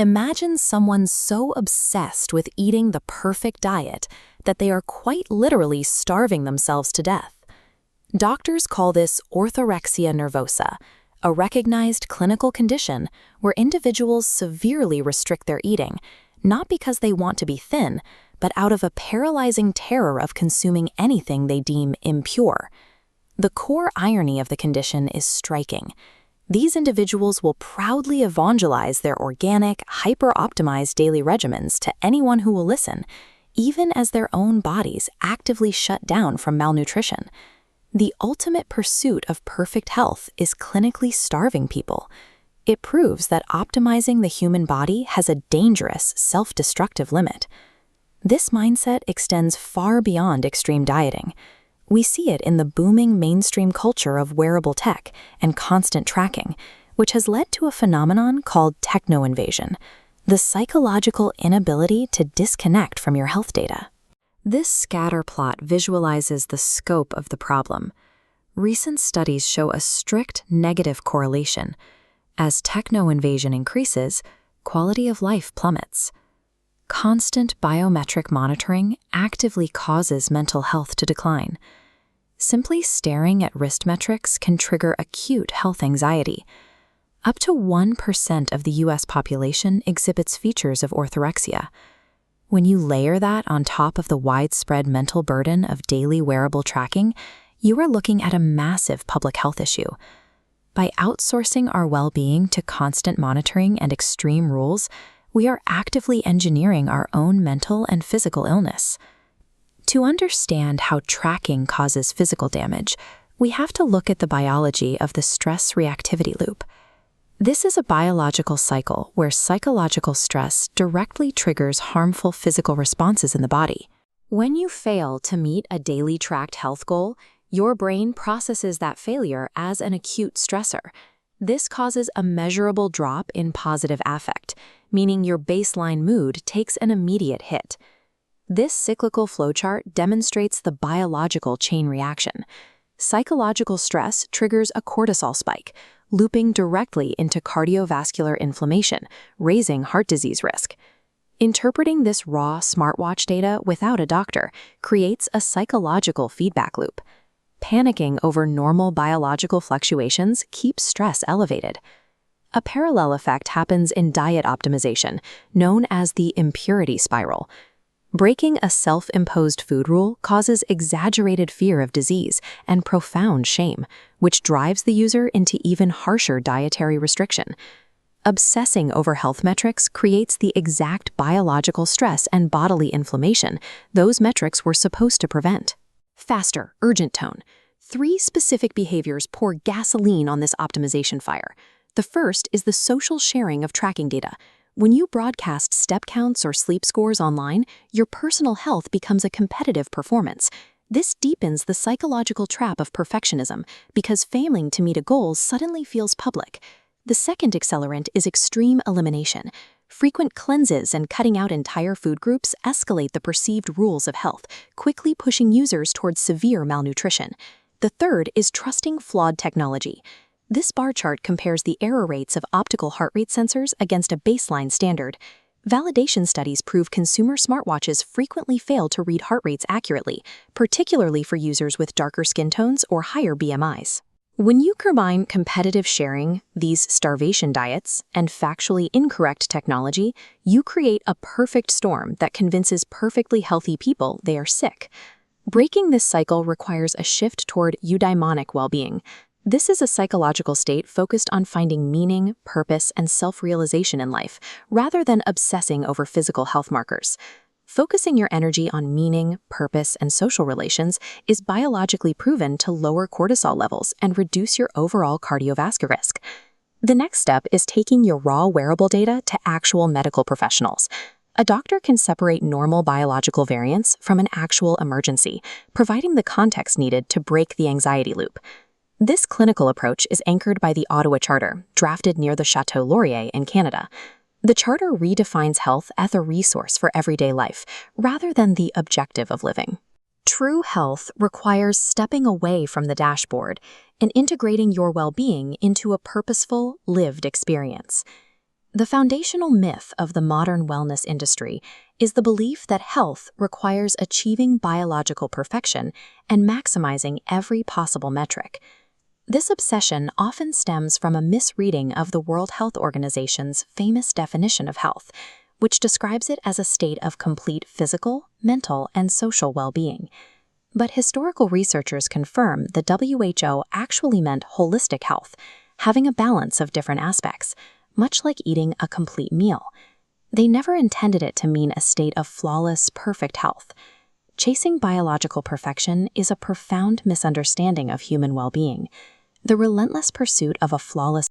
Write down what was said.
Imagine someone so obsessed with eating the perfect diet that they are quite literally starving themselves to death. Doctors call this orthorexia nervosa, a recognized clinical condition where individuals severely restrict their eating, not because they want to be thin, but out of a paralyzing terror of consuming anything they deem impure. The core irony of the condition is striking. These individuals will proudly evangelize their organic, hyper-optimized daily regimens to anyone who will listen, even as their own bodies actively shut down from malnutrition. The ultimate pursuit of perfect health is clinically starving people. It proves that optimizing the human body has a dangerous, self-destructive limit. This mindset extends far beyond extreme dieting. We see it in the booming mainstream culture of wearable tech and constant tracking, which has led to a phenomenon called techno-invasion, the psychological inability to disconnect from your health data. This scatter plot visualizes the scope of the problem. Recent studies show a strict negative correlation. As techno-invasion increases, quality of life plummets. Constant biometric monitoring actively causes mental health to decline. Simply staring at wrist metrics can trigger acute health anxiety. Up to 1% of the U.S. population exhibits features of orthorexia. When you layer that on top of the widespread mental burden of daily wearable tracking, you are looking at a massive public health issue. By outsourcing our well-being to constant monitoring and extreme rules, we are actively engineering our own mental and physical illness. To understand how tracking causes physical damage, we have to look at the biology of the stress reactivity loop. This is a biological cycle where psychological stress directly triggers harmful physical responses in the body. When you fail to meet a daily tracked health goal, your brain processes that failure as an acute stressor. This causes a measurable drop in positive affect, meaning your baseline mood takes an immediate hit. This cyclical flowchart demonstrates the biological chain reaction. Psychological stress triggers a cortisol spike, looping directly into cardiovascular inflammation, raising heart disease risk. Interpreting this raw smartwatch data without a doctor creates a psychological feedback loop. Panicking over normal biological fluctuations keeps stress elevated. A parallel effect happens in diet optimization, known as the impurity spiral. Breaking a self-imposed food rule causes exaggerated fear of disease and profound shame, which drives the user into even harsher dietary restriction. Obsessing over health metrics creates the exact biological stress and bodily inflammation those metrics were supposed to prevent. Faster, urgent tone. 3 specific behaviors pour gasoline on this optimization fire. The first is the social sharing of tracking data. When you broadcast step counts or sleep scores online, your personal health becomes a competitive performance. This deepens the psychological trap of perfectionism because failing to meet a goal suddenly feels public. The second accelerant is extreme elimination. Frequent cleanses and cutting out entire food groups escalate the perceived rules of health, quickly pushing users towards severe malnutrition. The third is trusting flawed technology. This bar chart compares the error rates of optical heart rate sensors against a baseline standard. Validation studies prove consumer smartwatches frequently fail to read heart rates accurately, particularly for users with darker skin tones or higher BMIs. When you combine competitive sharing, these starvation diets, and factually incorrect technology, you create a perfect storm that convinces perfectly healthy people they are sick. Breaking this cycle requires a shift toward eudaimonic well-being. This is a psychological state focused on finding meaning, purpose, and self-realization in life, rather than obsessing over physical health markers. Focusing your energy on meaning, purpose, and social relations is biologically proven to lower cortisol levels and reduce your overall cardiovascular risk. The next step is taking your raw wearable data to actual medical professionals. A doctor can separate normal biological variants from an actual emergency, providing the context needed to break the anxiety loop. This clinical approach is anchored by the Ottawa Charter, drafted near the Chateau Laurier in Canada. The Charter redefines health as a resource for everyday life, rather than the objective of living. True health requires stepping away from the dashboard and integrating your well-being into a purposeful, lived experience. The foundational myth of the modern wellness industry is the belief that health requires achieving biological perfection and maximizing every possible metric. This obsession often stems from a misreading of the World Health Organization's famous definition of health, which describes it as a state of complete physical, mental, and social well-being. But historical researchers confirm the WHO actually meant holistic health, having a balance of different aspects, much like eating a complete meal. They never intended it to mean a state of flawless, perfect health. Chasing biological perfection is a profound misunderstanding of human well-being. The relentless pursuit of a flawless